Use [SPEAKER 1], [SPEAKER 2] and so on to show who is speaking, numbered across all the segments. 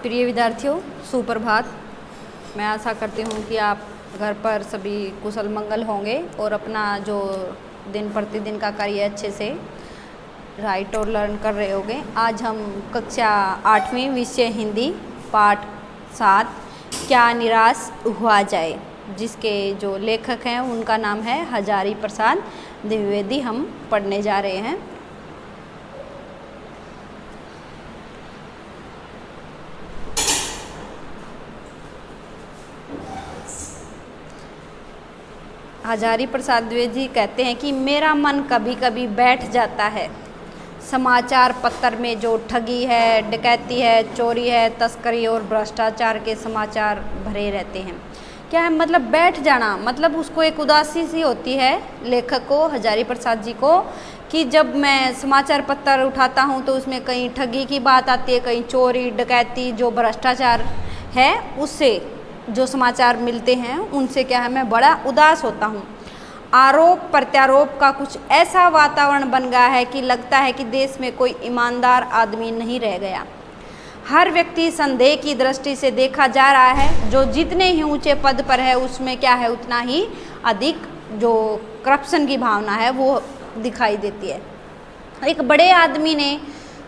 [SPEAKER 1] प्रिय विद्यार्थियों, सुप्रभात। मैं आशा करती हूँ कि आप घर पर सभी कुशल मंगल होंगे और अपना जो दिन प्रतिदिन का कार्य अच्छे से राइट और लर्न कर रहे होंगे। आज हम कक्षा 8वीं विषय हिंदी पाठ 7 क्या निराश हुआ जाए, जिसके जो लेखक हैं उनका नाम है हजारी प्रसाद द्विवेदी, हम पढ़ने जा रहे हैं। हजारी प्रसाद द्विवेदी कहते हैं कि मेरा मन कभी कभी बैठ जाता है। समाचार पत्र में जो ठगी है, डकैती है, चोरी है, तस्करी और भ्रष्टाचार के समाचार भरे रहते हैं। क्या है मतलब बैठ जाना, मतलब उसको एक उदासी सी होती है लेखक को, हजारी प्रसाद जी को, कि जब मैं समाचार पत्र उठाता हूँ तो उसमें कहीं ठगी की बात आती है, कहीं चोरी डकैती जो भ्रष्टाचार है उससे जो समाचार मिलते हैं उनसे क्या है मैं बड़ा उदास होता हूँ। आरोप प्रत्यारोप का कुछ ऐसा वातावरण बन गया है कि लगता है कि देश में कोई ईमानदार आदमी नहीं रह गया। हर व्यक्ति संदेह की दृष्टि से देखा जा रहा है। जो जितने ही ऊंचे पद पर है उसमें क्या है उतना ही अधिक जो करप्शन की भावना है वो दिखाई देती है। एक बड़े आदमी ने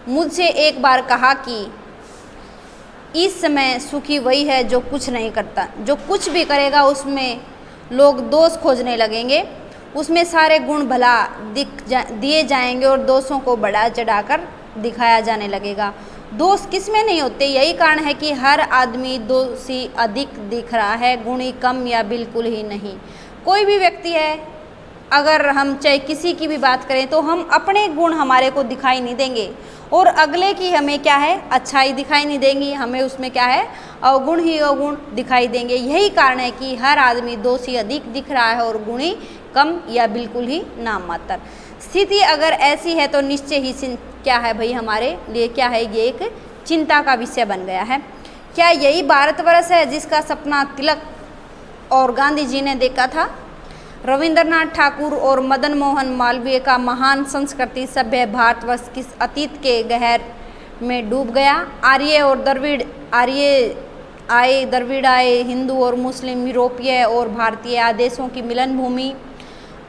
[SPEAKER 1] मुझसे एक बार कहा कि इस समय सुखी वही है जो कुछ नहीं करता। जो कुछ भी करेगा उसमें लोग दोष खोजने लगेंगे, उसमें सारे गुण भला दिए जाएंगे और दोषों को बढ़ा चढ़ाकर दिखाया जाने लगेगा। दोष किस में नहीं होते, यही कारण है कि हर आदमी दोषी अधिक दिख रहा है, गुणी कम या बिल्कुल ही नहीं। कोई भी व्यक्ति है, अगर हम चाहे किसी की भी बात करें तो हम अपने गुण हमारे को दिखाई नहीं देंगे और अगले की हमें क्या है अच्छाई दिखाई नहीं देंगी, हमें उसमें क्या है अवगुण ही अवगुण दिखाई देंगे। यही कारण है कि हर आदमी दोषी अधिक दिख रहा है और गुणी कम या बिल्कुल ही नाम मात्र। स्थिति अगर ऐसी है तो निश्चय ही क्या है भाई हमारे लिए क्या है ये एक चिंता का विषय बन गया है। क्या यही भारतवर्ष है जिसका सपना तिलक और गांधी जी ने देखा था? रविंद्रनाथ ठाकुर और मदन मोहन मालवीय का महान संस्कृति सभ्य भारतवर्ष किस अतीत के गहर में डूब गया। द्रविड़ आए, हिंदू और मुस्लिम, यूरोपीय और भारतीय आदेशों की मिलन भूमि,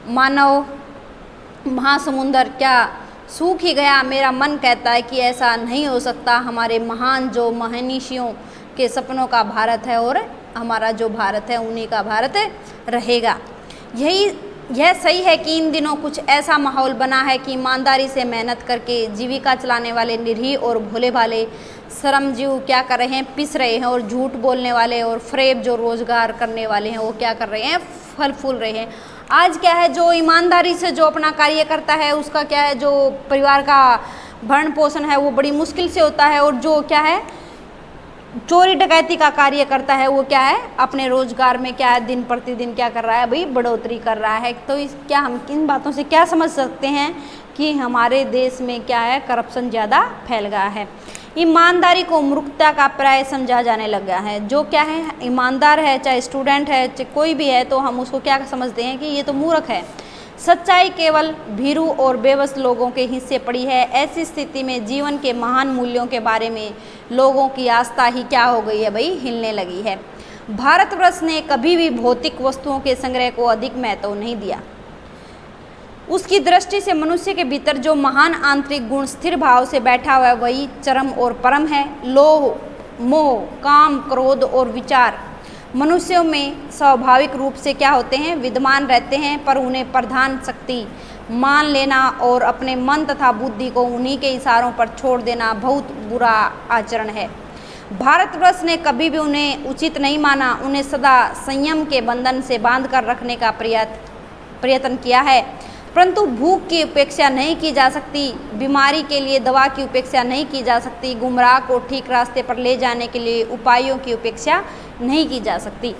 [SPEAKER 1] मानव महासमुंदर क्या सूख ही गया। मेरा मन कहता है कि ऐसा नहीं हो सकता। हमारे महान जो महनीषियों के सपनों का भारत है और हमारा जो भारत है उन्हीं का भारत रहेगा। यह सही है कि इन दिनों कुछ ऐसा माहौल बना है कि ईमानदारी से मेहनत करके जीविका चलाने वाले निरीह और भोले भाले श्रमजीव क्या कर रहे हैं, पिस रहे हैं, और झूठ बोलने वाले और फरेब जो रोजगार करने वाले हैं वो क्या कर रहे हैं, फल फूल रहे हैं। आज क्या है जो ईमानदारी से जो अपना कार्य करता है उसका क्या है जो परिवार का भरण पोषण है वो बड़ी मुश्किल से होता है, और जो क्या है चोरी डकैती का कार्य करता है वो क्या है अपने रोजगार में क्या है दिन प्रतिदिन क्या कर रहा है भाई बढ़ोतरी कर रहा है। तो इस क्या हम किन बातों से क्या समझ सकते हैं कि हमारे देश में क्या है करप्शन ज़्यादा फैल गया है। ईमानदारी को मूर्खता का पर्याय समझा जाने लग गया है। जो क्या है ईमानदार है, चाहे स्टूडेंट है चाहे कोई भी है, तो हम उसको क्या समझते हैं कि ये तो मूर्ख है। सच्चाई केवल भीरू और बेबस लोगों के हिस्से पड़ी है। ऐसी स्थिति में जीवन के महान मूल्यों के बारे में लोगों की आस्था ही क्या हो गई है भाई, हिलने लगी है। भारतवर्ष ने कभी भी भौतिक वस्तुओं के संग्रह को अधिक महत्व नहीं दिया। उसकी दृष्टि से मनुष्य के भीतर जो महान आंतरिक गुण स्थिर भाव से बैठा हुआ है वही चरम और परम है। लोभ, मोह, काम, क्रोध और विचार मनुष्यों में स्वाभाविक रूप से क्या होते हैं, विद्यमान रहते हैं, पर उन्हें प्रधान शक्ति मान लेना और अपने मन तथा बुद्धि को उन्हीं के इशारों पर छोड़ देना बहुत बुरा आचरण है। भारतवर्ष ने कभी भी उन्हें उचित नहीं माना। उन्हें सदा संयम के बंधन से बांध कर रखने का प्रयत्न किया है, परंतु भूख की उपेक्षा नहीं की जा सकती, बीमारी के लिए दवा की उपेक्षा नहीं की जा सकती, गुमराह को ठीक रास्ते पर ले जाने के लिए उपायों की उपेक्षा नहीं की जा सकती।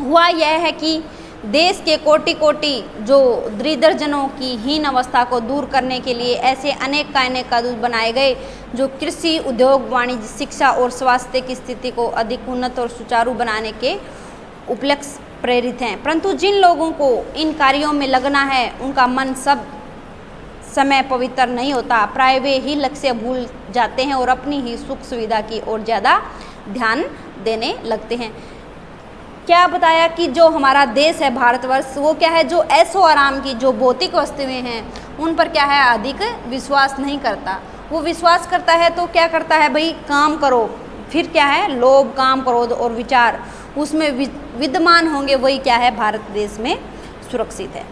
[SPEAKER 1] हुआ यह है कि देश के कोटि कोटि जो दरिद्रजनों की हीन अवस्था को दूर करने के लिए ऐसे अनेक कानून बनाए गए जो कृषि, उद्योग, वाणिज्य, शिक्षा और स्वास्थ्य की स्थिति को अधिक उन्नत और सुचारू बनाने के उपलक्ष्य प्रेरित हैं। परंतु जिन लोगों को इन कार्यों में लगना है उनका मन समय पवित्र नहीं होता, प्राय वे ही लक्ष्य भूल जाते हैं और अपनी ही सुख सुविधा की ओर ज़्यादा ध्यान देने लगते हैं। क्या बताया कि जो हमारा देश है भारतवर्ष, वो क्या है, जो ऐशो आराम की जो भौतिक वस्तुएं हैं उन पर क्या है, अधिक विश्वास नहीं करता। वो विश्वास करता है तो क्या करता है भाई, काम करो, फिर क्या है, लोभ काम क्रोध और विचार उसमें विद्यमान होंगे, वही क्या है, भारत देश में सुरक्षित है।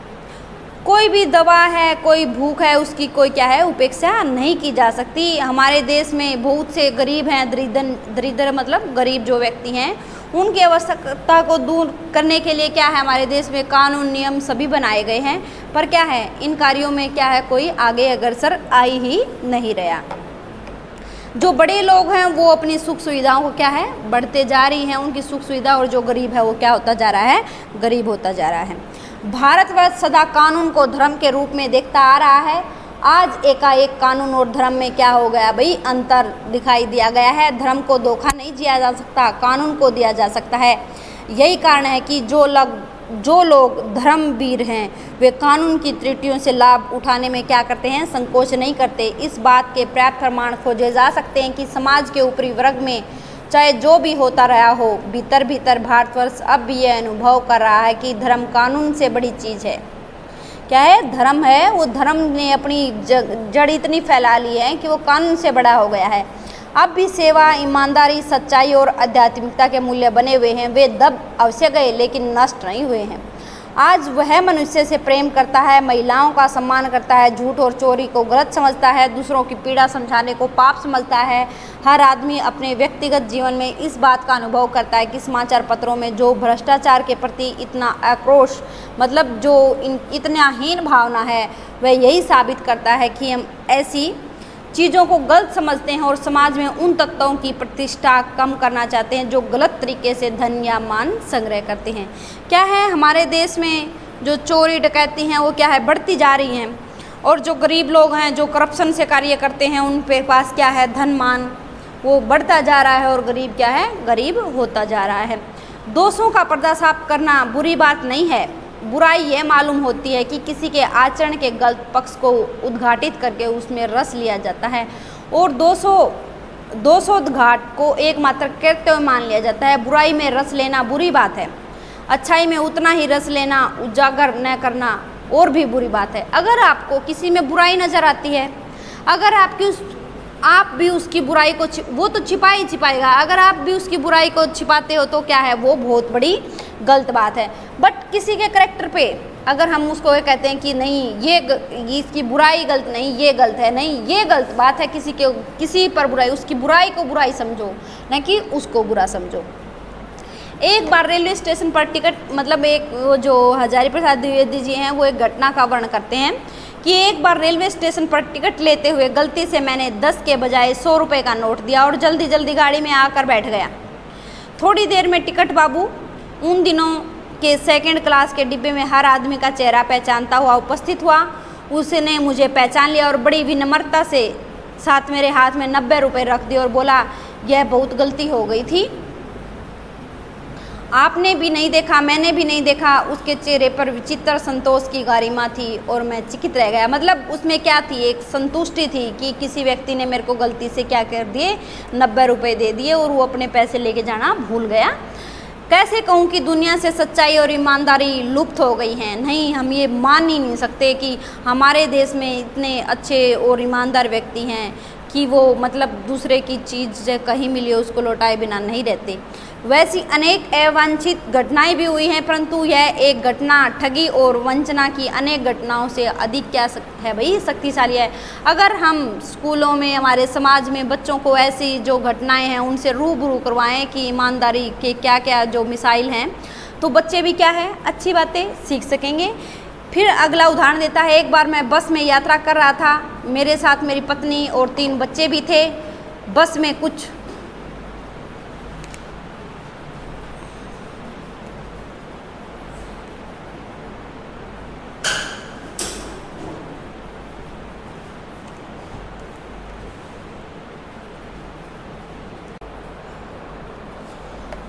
[SPEAKER 1] कोई भी दवा है, कोई भूख है, उसकी कोई क्या है, उपेक्षा नहीं की जा सकती। हमारे देश में बहुत से गरीब हैं, दरिद्र मतलब गरीब जो व्यक्ति हैं, उनकी आवश्यकता को दूर करने के लिए क्या है, हमारे देश में कानून नियम सभी बनाए गए हैं, पर क्या है, इन कार्यों में क्या है, कोई आगे अग्रसर आई ही नहीं रहा। जो बड़े लोग हैं वो अपनी सुख सुविधाओं को क्या है, बढ़ते जा रही हैं उनकी सुख सुविधा, और जो गरीब है वो क्या होता जा रहा है, गरीब होता जा रहा है। भारतवर्ष सदा कानून को धर्म के रूप में देखता आ रहा है। आज एकाएक कानून और धर्म में क्या हो गया भाई, अंतर दिखाई दिया गया है। धर्म को धोखा नहीं दिया जा सकता, कानून को दिया जा सकता है। यही कारण है कि जो लोग धर्मवीर हैं वे कानून की त्रुटियों से लाभ उठाने में क्या करते हैं, संकोच नहीं करते। इस बात के पर्याप्त प्रमाण खोजे जा सकते हैं कि समाज के ऊपरी वर्ग में चाहे जो भी होता रहा हो, भीतर भीतर भारतवर्ष अब भी यह अनुभव कर रहा है कि धर्म कानून से बड़ी चीज़ है। क्या है, धर्म है, वो धर्म ने अपनी जड़ इतनी फैला ली है कि वो कानून से बड़ा हो गया है। अब भी सेवा, ईमानदारी, सच्चाई और आध्यात्मिकता के मूल्य बने हुए हैं। वे दब अवश्य गए लेकिन नष्ट नहीं हुए हैं। आज वह मनुष्य से प्रेम करता है, महिलाओं का सम्मान करता है, झूठ और चोरी को गलत समझता है, दूसरों की पीड़ा समझाने को पाप समझता है। हर आदमी अपने व्यक्तिगत जीवन में इस बात का अनुभव करता है कि समाचार पत्रों में जो भ्रष्टाचार के प्रति इतना आक्रोश, मतलब जो इतना हीन भावना है, वह यही साबित करता है कि हम ऐसी चीज़ों को गलत समझते हैं और समाज में उन तत्वों की प्रतिष्ठा कम करना चाहते हैं जो गलत तरीके से धन या मान संग्रह करते हैं। क्या है, हमारे देश में जो चोरी डकैती हैं वो क्या है, बढ़ती जा रही हैं, और जो गरीब लोग हैं जो करप्शन से कार्य करते हैं उन पे पास क्या है, धन मान वो बढ़ता जा रहा है और गरीब क्या है, गरीब होता जा रहा है। दोषों का पर्दाफाश करना बुरी बात नहीं है। बुराई यह मालूम होती है कि किसी के आचरण के गलत पक्ष को उद्घाटित करके उसमें रस लिया जाता है और दोषोद्घाट को एकमात्र कृत्य मान लिया जाता है। बुराई में रस लेना बुरी बात है, अच्छाई में उतना ही रस लेना, उजागर न करना और भी बुरी बात है। अगर आपको किसी में बुराई नज़र आती है, अगर आप भी उसकी बुराई को वो तो छिपा ही छिपाएगा, अगर आप भी उसकी बुराई को छिपाते हो तो क्या है, वो बहुत बड़ी गलत बात है। बट किसी के करैक्टर पे अगर हम उसको ये कहते हैं कि नहीं ये इसकी बुराई गलत नहीं, ये गलत है, नहीं ये गलत बात है, किसी पर बुराई, उसकी बुराई को बुराई समझो, न कि उसको बुरा समझो। एक बार रेलवे स्टेशन पर टिकट मतलब एक वो जो हजारी प्रसाद द्विवेदी जी हैं वो एक घटना का वर्णन करते हैं कि एक बार रेलवे स्टेशन पर टिकट लेते हुए गलती से मैंने 10 के बजाय 100 रुपये का नोट दिया और जल्दी जल्दी गाड़ी में आकर बैठ गया। थोड़ी देर में टिकट बाबू, उन दिनों के सेकंड क्लास के डिब्बे में हर आदमी का चेहरा पहचानता हुआ उपस्थित हुआ। उसने मुझे पहचान लिया और बड़ी विनम्रता से साथ मेरे हाथ में 90 रुपये रख दिए और बोला, यह बहुत गलती हो गई थी, आपने भी नहीं देखा, मैंने भी नहीं देखा। उसके चेहरे पर विचित्र संतोष की गारिमा थी और मैं चकित रह गया। मतलब उसमें क्या थी, एक संतुष्टि थी कि किसी व्यक्ति ने मेरे को गलती से क्या कर दिए, 90 रुपये दे दिए और वो अपने पैसे लेके जाना भूल गया। कैसे कहूँ कि दुनिया से सच्चाई और ईमानदारी लुप्त हो गई हैं। नहीं, हम ये मान ही नहीं सकते कि हमारे देश में इतने अच्छे और ईमानदार व्यक्ति हैं कि वो मतलब दूसरे की चीज़ कहीं मिली हो उसको लौटाए बिना नहीं रहते। वैसी अनेक अवांछित घटनाएं भी हुई हैं, परंतु यह एक घटना ठगी और वंचना की अनेक घटनाओं से अधिक क्या है भाई, शक्तिशाली है। अगर हम स्कूलों में, हमारे समाज में बच्चों को ऐसी जो घटनाएं हैं उनसे रूबरू करवाएं कि ईमानदारी के क्या क्या जो मिसाइल हैं, तो बच्चे भी क्या है, अच्छी बातें सीख सकेंगे। फिर अगला उदाहरण देता है, एक बार मैं बस में यात्रा कर रहा था, मेरे साथ मेरी पत्नी और 3 बच्चे भी थे। बस में कुछ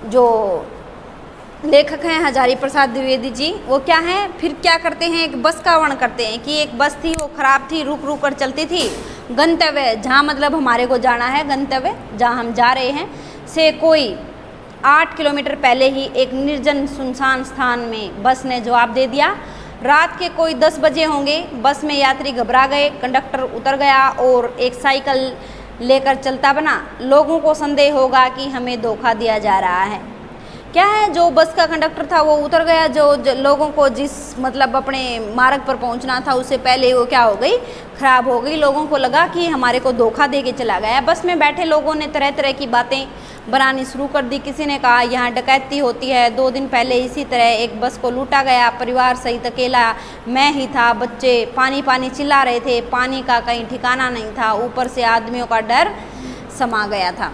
[SPEAKER 1] जो लेखक हैं हजारी प्रसाद द्विवेदी जी। वो क्या हैं, फिर क्या करते हैं, एक बस का वर्णन करते हैं कि एक बस थी, वो खराब थी, रुक रुक कर चलती थी। गंतव्य जहाँ मतलब हमारे को जाना है, गंतव्य जहाँ हम जा रहे हैं से कोई 8 किलोमीटर पहले ही एक निर्जन सुनसान स्थान में बस ने जवाब दे दिया। रात के कोई 10 बजे होंगे। बस में यात्री घबरा गए, कंडक्टर उतर गया और एक साइकिल लेकर चलता बना। लोगों को संदेह होगा कि हमें धोखा दिया जा रहा है। क्या है, जो बस का कंडक्टर था वो उतर गया, जो लोगों को जिस मतलब अपने मार्ग पर पहुंचना था उससे पहले वो क्या हो गई, खराब हो गई। लोगों को लगा कि हमारे को धोखा दे के चला गया। बस में बैठे लोगों ने तरह तरह की बातें बनानी शुरू कर दी। किसी ने कहा यहाँ डकैती होती है, 2 दिन पहले इसी तरह एक बस को लूटा गया, परिवार सहित अकेला मैं ही था, बच्चे पानी पानी चिल्ला रहे थे, पानी का कहीं ठिकाना नहीं था, ऊपर से आदमियों का डर समा गया था।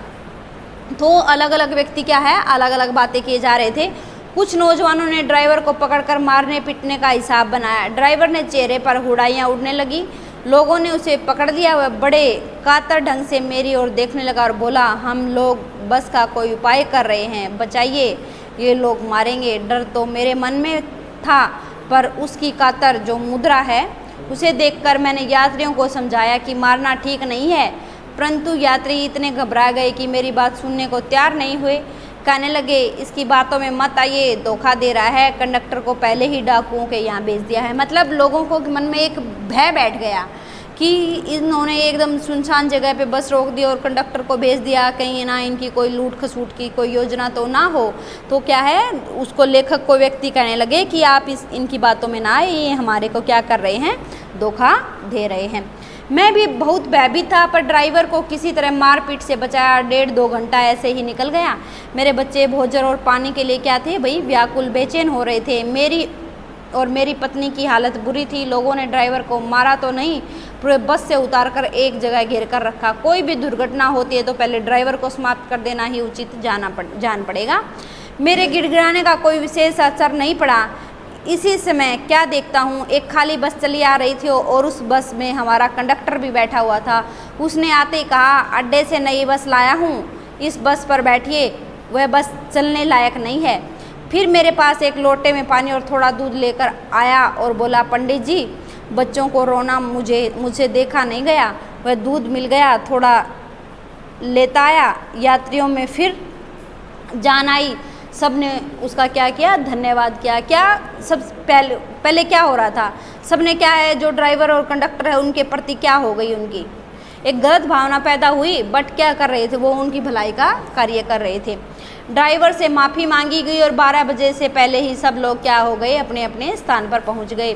[SPEAKER 1] तो अलग अलग व्यक्ति क्या है, अलग अलग बातें किए जा रहे थे। कुछ नौजवानों ने ड्राइवर को पकड़कर मारने पीटने का हिसाब बनाया। ड्राइवर ने चेहरे पर हुड़ाइयाँ उड़ने लगी। लोगों ने उसे पकड़ लिया। वह बड़े कातर ढंग से मेरी ओर देखने लगा और बोला, हम लोग बस का कोई उपाय कर रहे हैं, बचाइए, ये लोग मारेंगे। डर तो मेरे मन में था, पर उसकी कातर जो मुद्रा है उसे देखकर मैंने यात्रियों को समझाया कि मारना ठीक नहीं है, परंतु यात्री इतने घबरा गए कि मेरी बात सुनने को तैयार नहीं हुए। कहने लगे, इसकी बातों में मत आइए, धोखा दे रहा है, कंडक्टर को पहले ही डाकुओं के यहाँ भेज दिया है। मतलब लोगों को मन में एक भय बैठ गया कि इन्होंने एकदम सुनसान जगह पे बस रोक दी और कंडक्टर को भेज दिया, कहीं ना इनकी कोई लूट खसूट की कोई योजना तो ना हो। तो क्या है, उसको लेखक को व्यक्ति कहने लगे कि आप इनकी बातों में ना आए, ये हमारे को क्या कर रहे हैं, धोखा दे रहे हैं। मैं भी बहुत भयभीत था, पर ड्राइवर को किसी तरह मारपीट से बचाया। 1.5-2 घंटा ऐसे ही निकल गया। मेरे बच्चे भोजन और पानी के लिए क्या थे भाई, व्याकुल बेचैन हो रहे थे। मेरी पत्नी की हालत बुरी थी। लोगों ने ड्राइवर को मारा तो नहीं, पूरे बस से उतारकर एक जगह घेर कर रखा। कोई भी दुर्घटना होती है तो पहले ड्राइवर को समाप्त कर देना ही उचित जान पड़ेगा। मेरे गिड़गिड़ाने का कोई विशेष असर नहीं पड़ा। इसी समय क्या देखता हूँ, एक खाली बस चली आ रही थी और उस बस में हमारा कंडक्टर भी बैठा हुआ था। उसने आते ही कहा, अड्डे से नई बस लाया हूँ, इस बस पर बैठिए, वह बस चलने लायक नहीं है। फिर मेरे पास एक लोटे में पानी और थोड़ा दूध लेकर आया और बोला, पंडित जी, बच्चों को रोना मुझे देखा नहीं गया। वह दूध मिल गया, थोड़ा लेता आया। यात्रियों में फिर जान आई। सब ने उसका क्या किया, धन्यवाद किया। क्या सब पहले क्या हो रहा था, सब ने क्या है, जो ड्राइवर और कंडक्टर है उनके प्रति क्या हो गई, उनकी एक गलत भावना पैदा हुई। बट क्या कर रहे थे, वो उनकी भलाई का कार्य कर रहे थे। ड्राइवर से माफ़ी मांगी गई और 12 बजे से पहले ही सब लोग क्या हो गए, अपने अपने स्थान पर पहुंच गए।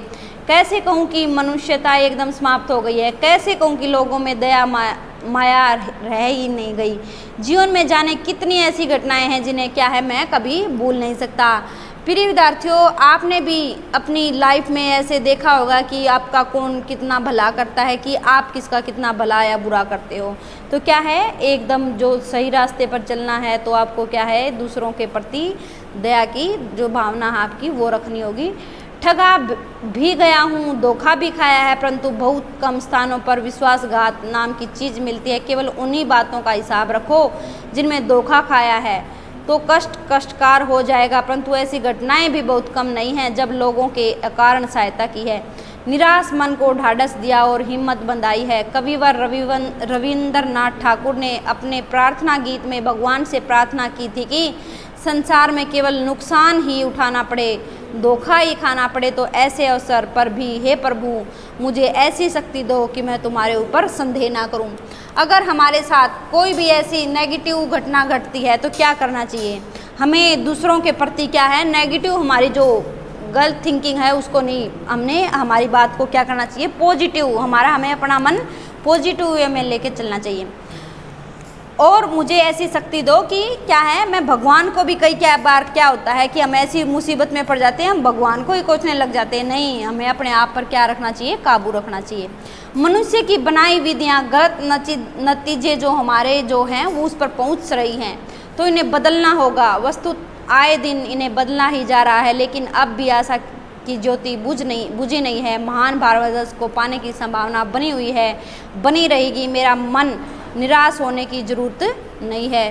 [SPEAKER 1] कैसे कहूँ कि मनुष्यता एकदम समाप्त हो गई है। कैसे कहूँ कि लोगों में दया माया रह ही नहीं गई। जीवन में जाने कितनी ऐसी घटनाएं हैं जिन्हें क्या है, मैं कभी भूल नहीं सकता। प्रिय विद्यार्थियों, आपने भी अपनी लाइफ में ऐसे देखा होगा कि आपका कौन कितना भला करता है, कि आप किसका कितना भला या बुरा करते हो। तो क्या है, एकदम जो सही रास्ते पर चलना है तो आपको क्या है, दूसरों के प्रति दया की जो भावना है आपकी वो रखनी होगी। ठगा भी गया हूँ, धोखा भी खाया है, परंतु बहुत कम स्थानों पर विश्वासघात नाम की चीज़ मिलती है। केवल उन्हीं बातों का हिसाब रखो जिनमें धोखा खाया है, तो कष्टकार हो जाएगा। परंतु ऐसी घटनाएं भी बहुत कम नहीं हैं जब लोगों के अकारण सहायता की है, निराश मन को ढाढ़स दिया और हिम्मत बंधाई है। कविवर रविंद्रनाथ ठाकुर ने अपने प्रार्थना गीत में भगवान से प्रार्थना की थी कि संसार में केवल नुकसान ही उठाना पड़े, धोखा ही खाना पड़े, तो ऐसे अवसर पर भी हे प्रभु मुझे ऐसी शक्ति दो कि मैं तुम्हारे ऊपर संदेह ना करूं। अगर हमारे साथ कोई भी ऐसी नेगेटिव घटना घटती है तो क्या करना चाहिए, हमें दूसरों के प्रति क्या है, नेगेटिव हमारी जो गलत थिंकिंग है उसको नहीं, हमने हमारी बात को क्या करना चाहिए, पॉजिटिव, हमें अपना मन पॉजिटिव वे में लेके चलना चाहिए। और मुझे ऐसी शक्ति दो कि क्या है, मैं भगवान को भी कई क्या बार क्या होता है कि हम ऐसी मुसीबत में पड़ जाते हैं, हम भगवान को ही कोसने लग जाते हैं। नहीं, हमें अपने आप पर क्या रखना चाहिए, काबू रखना चाहिए। मनुष्य की बनाई विधियाँ गलत नतीजे जो हमारे जो हैं वो उस पर पहुँच रही हैं, तो इन्हें बदलना होगा। वस्तु आए दिन इन्हें बदलना ही जा रहा है, लेकिन अब भी आशा की ज्योति बुझी नहीं है। महान भारत को पाने की संभावना बनी हुई है, बनी रहेगी। मेरा मन निराश होने की जरूरत नहीं है।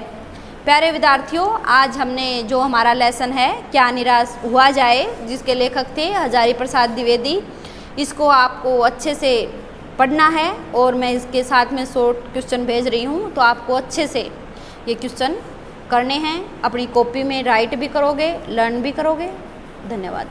[SPEAKER 1] प्यारे विद्यार्थियों, आज हमने जो हमारा लेसन है क्या निराश हुआ जाए, जिसके लेखक थे हजारी प्रसाद द्विवेदी, इसको आपको अच्छे से पढ़ना है और मैं इसके साथ में शॉर्ट क्वेश्चन भेज रही हूँ, तो आपको अच्छे से ये क्वेश्चन करने हैं। अपनी कॉपी में राइट भी करोगे, लर्न भी करोगे। धन्यवाद।